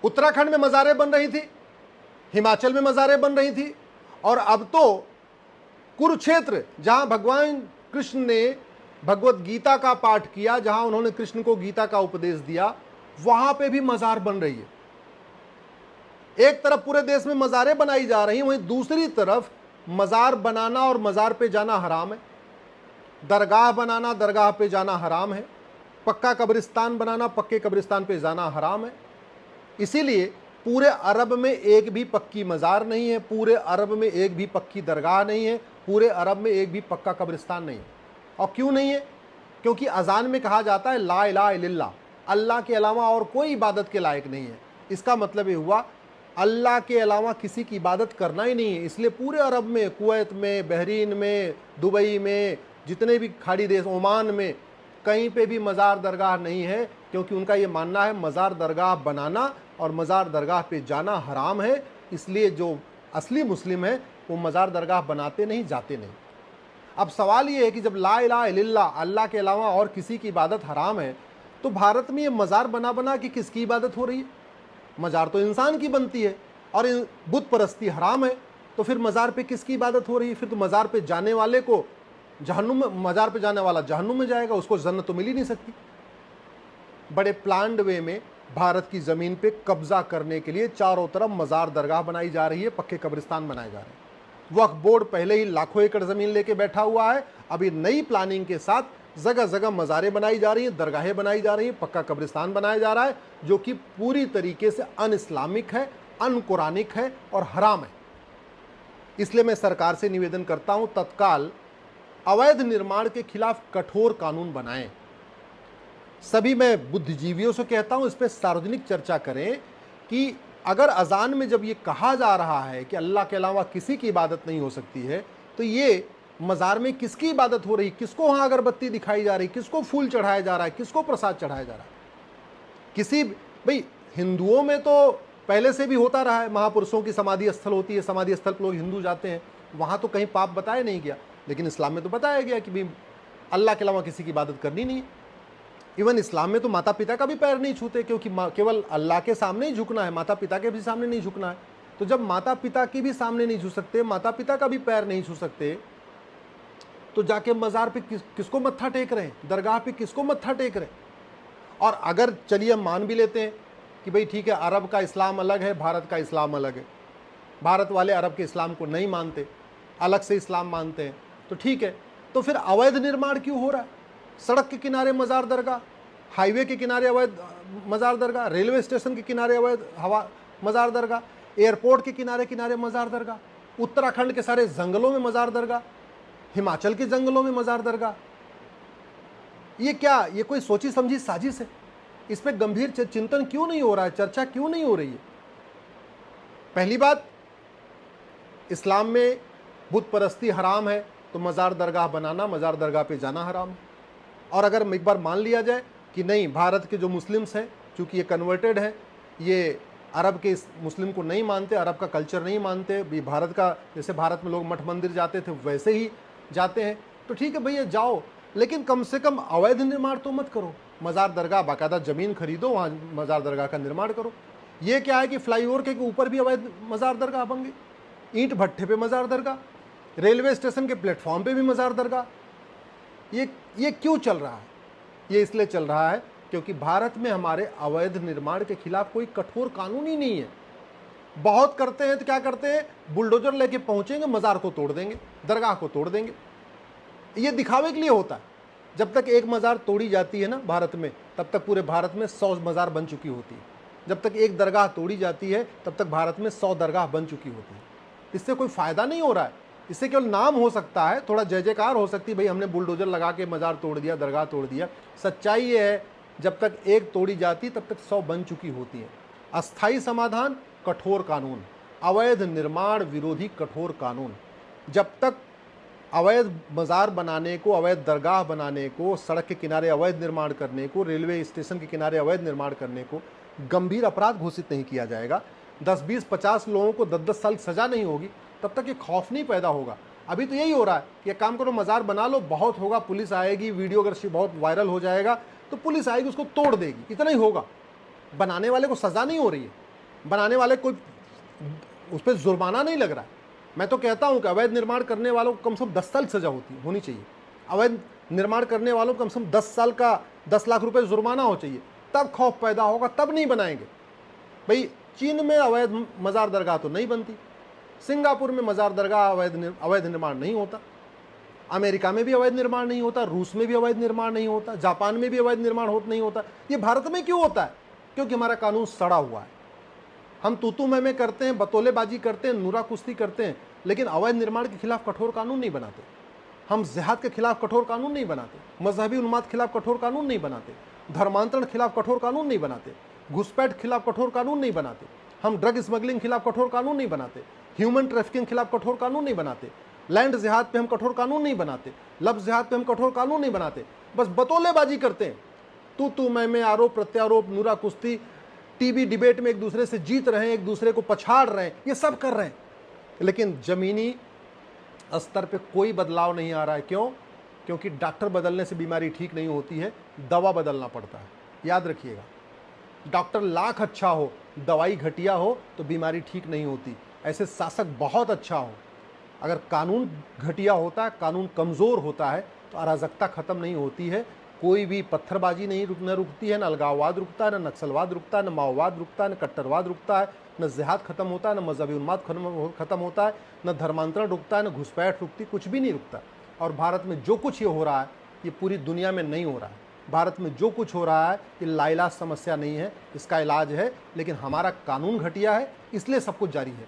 उत्तराखंड में मज़ारें बन रही थी, हिमाचल में मज़ारें बन रही थी, और अब तो कुरुक्षेत्र, जहां भगवान कृष्ण ने भगवत गीता का पाठ किया, जहां उन्होंने कृष्ण को गीता का उपदेश दिया, वहां पे भी मज़ार बन रही है। एक तरफ पूरे देश में मज़ारें बनाई जा रही हैं, वहीं दूसरी तरफ मज़ार बनाना और मज़ार पे जाना हराम है, दरगाह बनाना, दरगाह पे जाना हराम है, पक्का कब्रिस्तान बनाना, पक्के कब्रिस्तान पे जाना हराम है। इसीलिए पूरे अरब में एक भी पक्की मज़ार नहीं है, पूरे अरब में एक भी पक्की दरगाह नहीं है, पूरे अरब में एक भी पक्का कब्रिस्तान नहीं है। और क्यों नहीं है? क्योंकि अजान में कहा जाता है ला इलाहा इल्लल्लाह, अल्लाह के अलावा और कोई इबादत के लायक नहीं है। इसका मतलब ये हुआ अल्लाह के अलावा किसी की इबादत करना ही नहीं है। इसलिए पूरे अरब में, कुवैत में, बहरीन में, दुबई में, जितने भी खाड़ी देश, ओमान में, कहीं पे भी मज़ार दरगाह नहीं है, क्योंकि उनका ये मानना है मज़ार दरगाह बनाना और मज़ार दरगाह पे जाना हराम है। इसलिए जो असली मुस्लिम है वो मज़ार दरगाह बनाते नहीं, जाते नहीं। अब सवाल ये है कि जब ला इलाहा इल्लल्लाह, अल्लाह के अलावा और किसी की इबादत हराम है, तो भारत में ये मज़ार बना बना के किसकी इबादत हो रही है? मज़ार तो इंसान की बनती है, और बुत परस्ती हराम है, तो फिर मज़ार पे किसकी इबादत हो रही है? फिर तो मज़ार पे जाने वाले को जहन्नुम में, मज़ार पे जाने वाला जहन्नुम में जाएगा, उसको जन्नत तो मिल ही नहीं सकती। बड़े प्लान्ड वे में भारत की ज़मीन पे कब्जा करने के लिए चारों तरफ मज़ार दरगाह बनाई जा रही है, पक्के कब्रिस्तान बनाए जा रहे हैं। वक्फ बोर्ड पहले ही लाखों एकड़ ज़मीन लेके बैठा हुआ है, अभी नई प्लानिंग के साथ जगह जगह मज़ारें बनाई जा रही हैं, दरगाहें बनाई जा रही हैं, पक्का कब्रिस्तान बनाया जा रहा है, जो कि पूरी तरीके से अन इस्लामिक है, अन कुरानिक है और हराम है। इसलिए मैं सरकार से निवेदन करता हूं, तत्काल अवैध निर्माण के खिलाफ कठोर कानून बनाएं। सभी मैं बुद्धिजीवियों से कहता हूं, इस पर सार्वजनिक चर्चा करें कि अगर अजान में जब ये कहा जा रहा है कि अल्लाह के अलावा किसी की इबादत नहीं हो सकती है, तो ये मज़ार में किसकी इबादत हो रही, किसको वहाँ अगरबत्ती दिखाई जा रही, किसको फूल चढ़ाया जा रहा है, किसको प्रसाद चढ़ाया जा रहा है? किसी, भाई हिंदुओं में तो पहले से भी होता रहा है, महापुरुषों की समाधि स्थल होती है, समाधि स्थल पर लोग हिंदू जाते हैं, वहाँ तो कहीं पाप बताया नहीं गया, लेकिन इस्लाम में तो बताया गया कि भाई अल्लाह के अलावा किसी की इबादत करनी नहीं है। इवन इस्लाम में तो माता पिता का भी पैर नहीं छूते, क्योंकि केवल अल्लाह के सामने ही झुकना है, माता पिता के भी सामने नहीं झुकना है। तो जब माता पिता के भी सामने नहीं झुक सकते, माता पिता का भी पैर नहीं छू सकते, तो जाके मज़ार पे किसको मत्था टेक रहे हैं, दरगाह पे किसको मत्था टेक रहे हैं? और अगर चलिए हम मान भी लेते हैं कि भाई ठीक है, अरब का इस्लाम अलग है, भारत का इस्लाम अलग है, भारत वाले अरब के इस्लाम को नहीं मानते, अलग से इस्लाम मानते हैं, तो ठीक है, तो फिर अवैध निर्माण क्यों हो रहा है? सड़क के किनारे मज़ार दरगाह, हाईवे के किनारे अवैध मज़ार दरगाह, रेलवे स्टेशन के किनारे अवैध मज़ार दरगाह, एयरपोर्ट के किनारे किनारे मज़ार दरगाह, उत्तराखंड के सारे जंगलों में मज़ार दरगाह, हिमाचल के जंगलों में मज़ार दरगाह। ये क्या, ये कोई सोची समझी साजिश है? इस पर गंभीर चिंतन क्यों नहीं हो रहा है, चर्चा क्यों नहीं हो रही है? पहली बात, इस्लाम में बुत परस्ती हराम है, तो मज़ार दरगाह बनाना, मज़ार दरगाह पे जाना हराम है। और अगर एक बार मान लिया जाए कि नहीं, भारत के जो मुस्लिम्स हैं, चूँकि ये कन्वर्टेड हैं, ये अरब के इस मुस्लिम को नहीं मानते, अरब का कल्चर नहीं मानते, भी भारत का, जैसे भारत में लोग मठ मंदिर जाते थे वैसे ही जाते हैं, तो ठीक है भैया जाओ, लेकिन कम से कम अवैध निर्माण तो मत करो। मज़ार दरगाह, बाकायदा ज़मीन खरीदो, वहाँ मज़ार दरगाह का निर्माण करो। ये क्या है कि फ्लाईओवर के ऊपर भी अवैध मज़ार दरगाह बन गई, ईंट भट्ठे पे मज़ार दरगाह, रेलवे स्टेशन के प्लेटफॉर्म पे भी मज़ार दरगाह। ये क्यों चल रहा है? ये इसलिए चल रहा है क्योंकि भारत में हमारे अवैध निर्माण के खिलाफ कोई कठोर कानून ही नहीं है। बहुत करते हैं तो क्या करते हैं, बुलडोजर लेके पहुंचेंगे, मज़ार को तोड़ देंगे, दरगाह को तोड़ देंगे। ये दिखावे के लिए होता है। जब तक एक मज़ार तोड़ी जाती है ना भारत में, तब तक पूरे भारत में 100 मज़ार बन चुकी होती है। जब तक एक दरगाह तोड़ी जाती है, तब तक भारत में 100 दरगाह बन चुकी होती है। इससे कोई फ़ायदा नहीं हो रहा है, इससे केवल नाम हो सकता है, थोड़ा जय जयकार हो सकती है, भाई हमने बुलडोजर लगा के मज़ार तोड़ दिया, दरगाह तोड़ दिया। सच्चाई ये है, जब तक एक तोड़ी जाती तब तक 100 बन चुकी होती है। अस्थायी समाधान, कठोर कानून, अवैध निर्माण विरोधी कठोर कानून। जब तक अवैध मज़ार बनाने को, अवैध दरगाह बनाने को, सड़क के किनारे अवैध निर्माण करने को, रेलवे स्टेशन के किनारे अवैध निर्माण करने को गंभीर अपराध घोषित नहीं किया जाएगा, 10, 20, 50 लोगों को 10-10 साल सज़ा नहीं होगी, तब तक ये खौफ नहीं पैदा होगा। अभी तो यही हो रहा है कि एक काम करो, मज़ार बना लो, बहुत होगा, पुलिस आएगी, वीडियो अगर बहुत वायरल हो जाएगा तो पुलिस आएगी, उसको तोड़ देगी, इतना ही होगा। बनाने वाले को सज़ा नहीं हो रही है, बनाने वाले कोई उस पर जुर्माना नहीं लग रहा है। मैं तो कहता हूं कि अवैध निर्माण करने वालों को कम से कम 10 साल सजा होनी चाहिए। अवैध निर्माण करने वालों को कम से कम 10 साल का 10 लाख रुपए जुर्माना हो चाहिए, तब खौफ पैदा होगा, तब नहीं बनाएंगे। भाई चीन में अवैध मजार दरगाह तो नहीं बनती, सिंगापुर में मजार दरगाह अवैध निर्माण नहीं होता, अमेरिका में भी अवैध निर्माण नहीं होता, रूस में भी अवैध निर्माण नहीं होता, जापान में भी अवैध निर्माण नहीं होता। ये भारत में क्यों होता है? क्योंकि हमारा कानून सड़ा हुआ है। हम तूतू में करते हैं, बतौलेबाजी करते हैं, नूरा कुश्ती करते हैं, लेकिन अवैध निर्माण के खिलाफ कठोर कानून नहीं बनाते। हम जिहाद के खिलाफ कठोर कानून नहीं बनाते, मजहबी उन्माद के खिलाफ कठोर कानून नहीं बनाते, धर्मांतरण के खिलाफ कठोर कानून नहीं बनाते, घुसपैठ के खिलाफ कठोर कानून नहीं बनाते, हम ड्रग स्मगलिंग के खिलाफ कठोर कानून नहीं बनाते, ह्यूमन ट्रैफिकिंग के खिलाफ कठोर कानून नहीं बनाते, लैंड जिहाद पे हम कठोर कानून नहीं बनाते, लफ्ज जिहाद पे हम कठोर कानून नहीं बनाते, बस बतौलेबाजी करते हैं। तू मैं आरोप प्रत्यारोप, नूरा कुश्ती, टीवी डिबेट में एक दूसरे से जीत रहे हैं, एक दूसरे को पछाड़ रहे हैं, ये सब कर रहे हैं, लेकिन जमीनी स्तर पे कोई बदलाव नहीं आ रहा है। क्यों? क्योंकि डॉक्टर बदलने से बीमारी ठीक नहीं होती है, दवा बदलना पड़ता है। याद रखिएगा, डॉक्टर लाख अच्छा हो, दवाई घटिया हो तो बीमारी ठीक नहीं होती। ऐसे शासक बहुत अच्छा हो, अगर कानून घटिया होता है, कानून कमज़ोर होता है, तो अराजकता ख़त्म नहीं होती है। कोई भी पत्थरबाजी नहीं रुकती है, न अलगाववाद रुकता है, न नक्सलवाद रुकता है, न माओवाद रुकता है, न कट्टरवाद रुकता है, न जिहाद खत्म होता है, न मजहबी उन्माद खत्म होता है, न धर्मांतरण रुकता है, न घुसपैठ रुकती, कुछ भी नहीं रुकता। और भारत में जो कुछ ये हो रहा है, ये पूरी दुनिया में नहीं हो रहा है। भारत में जो कुछ हो रहा है ये लाइलाज समस्या नहीं है, इसका इलाज है, लेकिन हमारा कानून घटिया है, इसलिए सब कुछ जारी है।